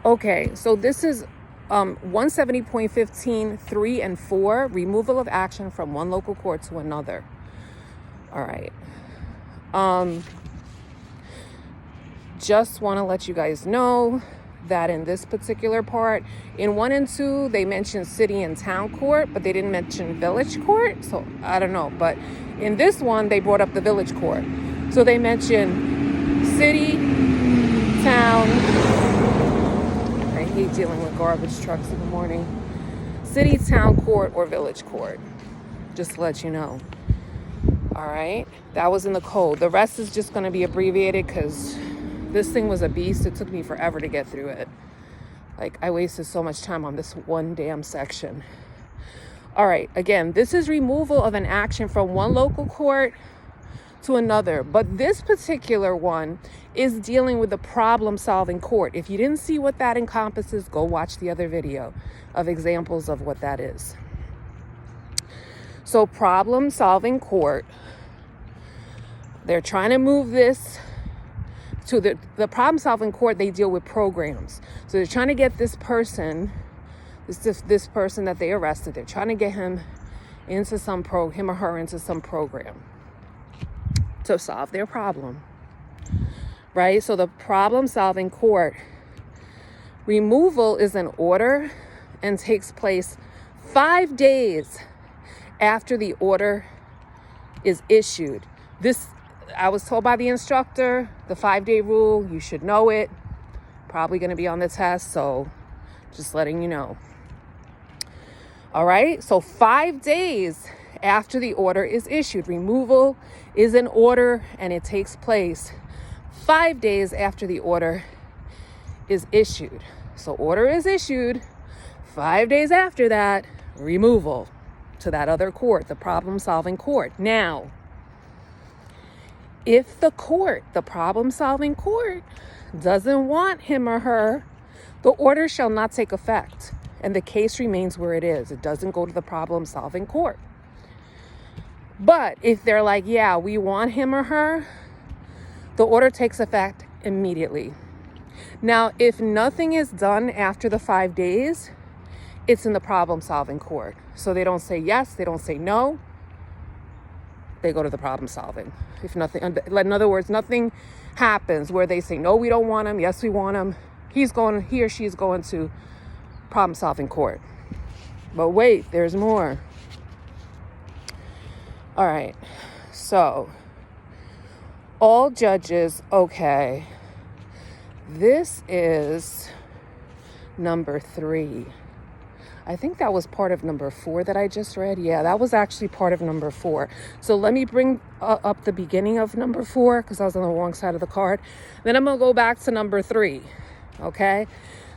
Okay, so this is 170.15, 3 and 4, removal of action from one local court to another. All right. Just want to let you guys know that in this particular part, in 1 and 2, they mentioned city and town court, but they didn't mention village court. So I don't know. But in this one, they brought up the village court. So they mentioned city, town. I hate dealing with garbage trucks in the morning. City, town court, or village court. Just to let you know. All right. That was in the code. The rest is just going to be abbreviated because this thing was a beast. It took me forever to get through it. Like, I wasted so much time on this one damn section. All right. Again, this is removal of an action from one local court to another. But this particular one is dealing with the problem-solving court. If you didn't see what that encompasses, go watch the other video of examples of what that is. So problem-solving court, they're trying to move this to the problem-solving court. They deal with programs. So they're trying to get this person, this person that they arrested, they're trying to get him into him or her into some program to solve their problem, right? So the problem-solving court, removal is an order and takes place 5 days after the order is issued. This, I was told by the instructor, the 5-day rule, you should know it. Probably going to be on the test, so just letting you know. All right, so 5 days after the order is issued. Removal is an order and it takes place 5 days after the order is issued. So order is issued, 5 days after that, removal to that other court, the problem-solving court. Now, if the court, the problem-solving court, doesn't want him or her, the order shall not take effect and the case remains where it is. It doesn't go to the problem-solving court. But if they're like, yeah, we want him or her, the order takes effect immediately. Now, if nothing is done after the 5 days, it's in the problem-solving court. So they don't say yes, they don't say no. They go to the problem-solving. If nothing, in other words, nothing happens where they say, no, we don't want him. Yes, we want him. He or she's going to problem-solving court. But wait, there's more. All right. So all judges, okay. This is number 3. I think that was part of number 4 that I just read. Yeah, that was actually part of number 4. So let me bring up the beginning of number 4 because I was on the wrong side of the card. Then I'm going to go back to number 3. Okay.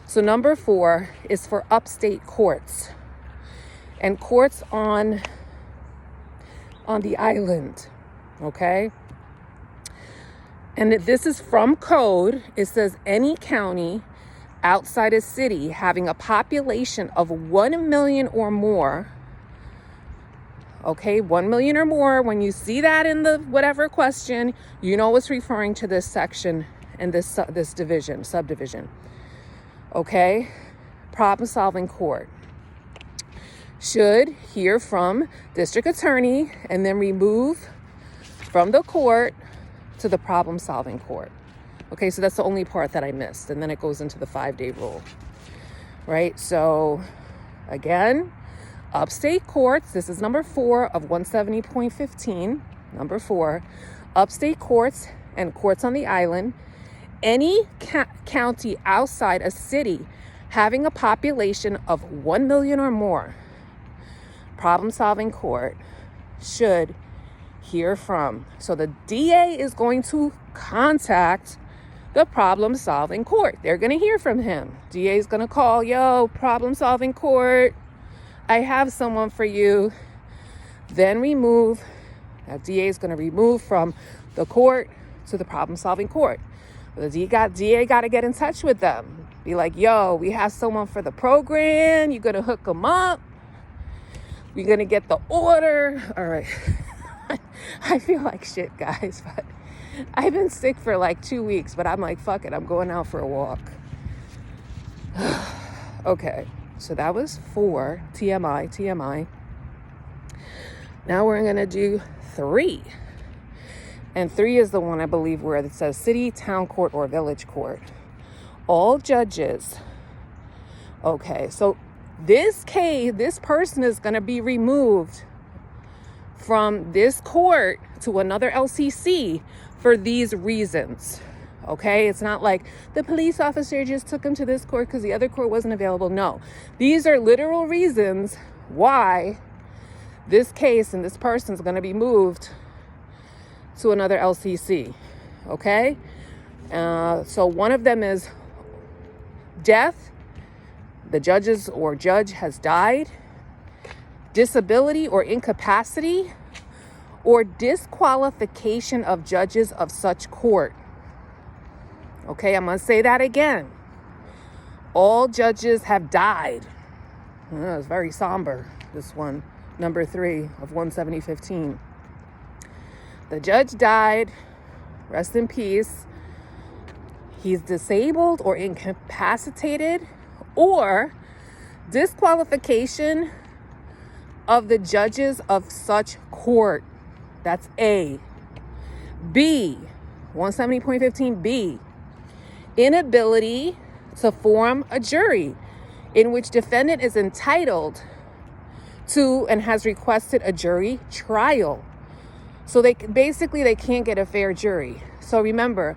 So number 4 is for upstate courts and courts on the island. Okay. And this is from code. It says any county outside a city having a population of 1 million or more. Okay, 1 million or more. When you see that in the whatever question, you know it's referring to this section and this subdivision. Okay, problem-solving court should hear from district attorney and then remove from the court to the problem-solving court. Okay, so that's the only part that I missed. And then it goes into the 5-day rule, right? So again, upstate courts, this is number 4 of 170.15, number 4, upstate courts and courts on the island, any county outside a city having a population of 1 million or more, problem-solving court should hear from. So the DA is going to contact the problem-solving court. They're going to hear from him. DA is going to call, yo, problem-solving court, I have someone for you. Then remove. That DA is going to remove from the court to the problem-solving court. The DA got to get in touch with them. Be like, yo, we have someone for the program. You're going to hook them up. We're going to get the order. All right. I feel like shit, guys, but I've been sick for like 2 weeks, but I'm like, fuck it. I'm going out for a walk. Okay, so that was 4, TMI. Now we're gonna do 3. And 3 is the one, I believe, where it says city, town court, or village court. All judges. Okay, so this person is gonna be removed from this court to another LCC for these reasons. Okay, it's not like the police officer just took him to this court because the other court wasn't available. No, these are literal reasons why this case and this person is going to be moved to another LCC. Okay, so one of them is death. The judge has died. Disability or incapacity, or disqualification of judges of such court. Okay, I'm going to say that again. All judges have died. It's very somber, this one, number 3 of 170-15. The judge died. Rest in peace. He's disabled or incapacitated, or disqualification of the judges of such court. That's A. B, 170.15b, inability to form a jury in which defendant is entitled to and has requested a jury trial. So they can't get a fair jury. So remember,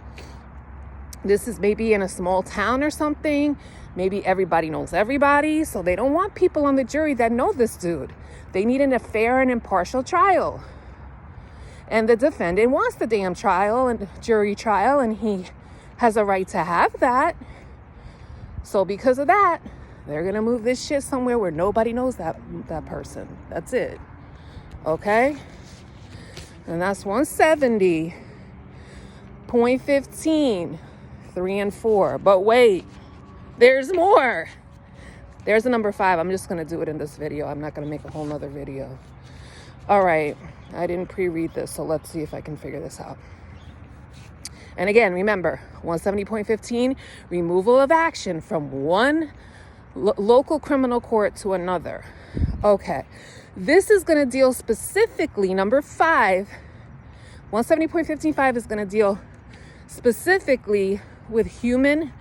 this is maybe in a small town or something. Maybe everybody knows everybody. So they don't want people on the jury that know this dude. They need a fair and impartial trial. And the defendant wants the damn trial and jury trial, and he has a right to have that. So because of that, they're going to move this shit somewhere where nobody knows that person. That's it. Okay? And that's 170.15, 3 and 4. But wait, there's more. There's a number 5. I'm just going to do it in this video. I'm not going to make a whole nother video. All right. I didn't pre-read this, so let's see if I can figure this out. And again, remember, 170.15, removal of action from one local criminal court to another. Okay. This is going to deal specifically, number 5, 170.155 is going to deal specifically with human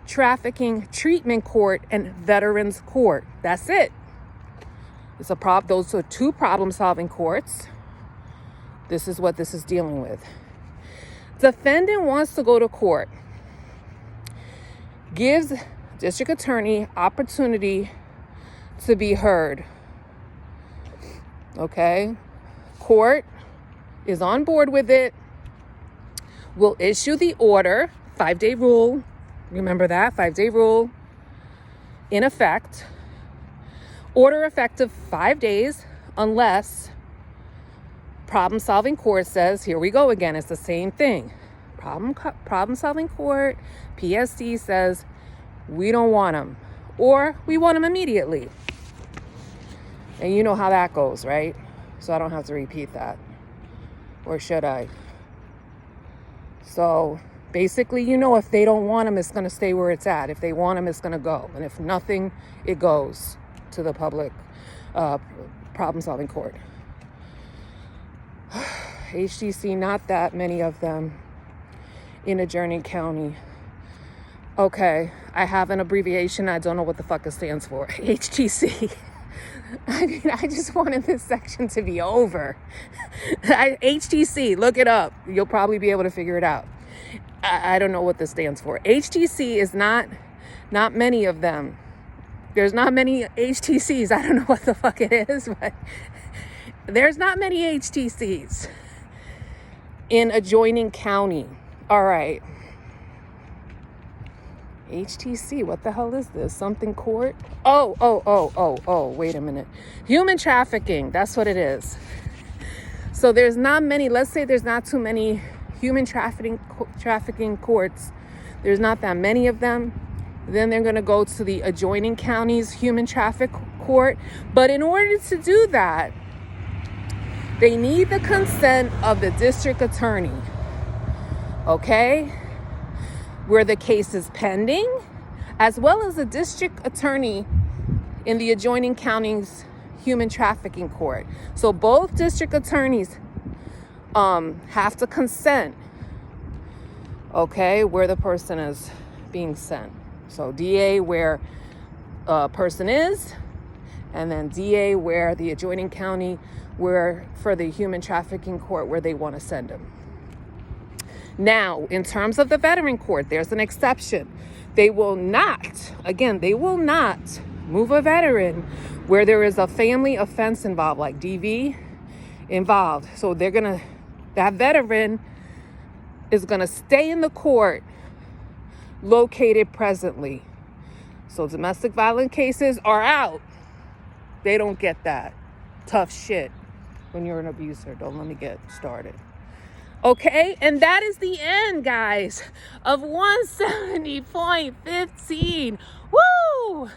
trafficking treatment court and veterans court. That's it. Those are 2 problem-solving courts. This is what this is dealing with. Defendant wants to go to court. Gives district attorney opportunity to be heard. Okay? Court is on board with it. Will issue the order, 5-day rule. Remember that, 5-day rule. In effect. Order effective 5 days unless problem-solving court says, here we go again, it's the same thing. Problem-solving court, PSD says, we don't want them, or we want them immediately. And you know how that goes, right? So I don't have to repeat that. Or should I? So basically, if they don't want them, it's going to stay where it's at. If they want them, it's going to go. And if nothing, it goes to the public problem-solving court. HTC, not that many of them in adjoining county. Okay, I have an abbreviation. I don't know what the fuck it stands for. HTC. I mean, I just wanted this section to be over. HTC, look it up. You'll probably be able to figure it out. I don't know what this stands for. HTC is not many of them. There's not many HTCs. I don't know what the fuck it is, but there's not many HTCs in adjoining county. All right. HTC, what the hell is this? Something court? Oh, wait a minute. Human trafficking, that's what it is. So there's not many, let's say there's not too many human trafficking courts. There's not that many of them. Then they're going to go to the adjoining county's human traffic court. But in order to do that, they need the consent of the district attorney. Okay? Where the case is pending, as well as a district attorney in the adjoining county's human trafficking court. So both district attorneys have to consent, okay, where the person is being sent. So DA where a person is, and then DA where the adjoining county, where for the human trafficking court where they want to send them. Now, in terms of the veteran court, there's an exception. They will not move a veteran where there is a family offense involved, like DV involved. So that veteran is gonna stay in the court located presently. So domestic violence cases are out. They don't get that. Tough shit when you're an abuser. Don't let me get started. Okay, and that is the end, guys, of 170.15. Woo!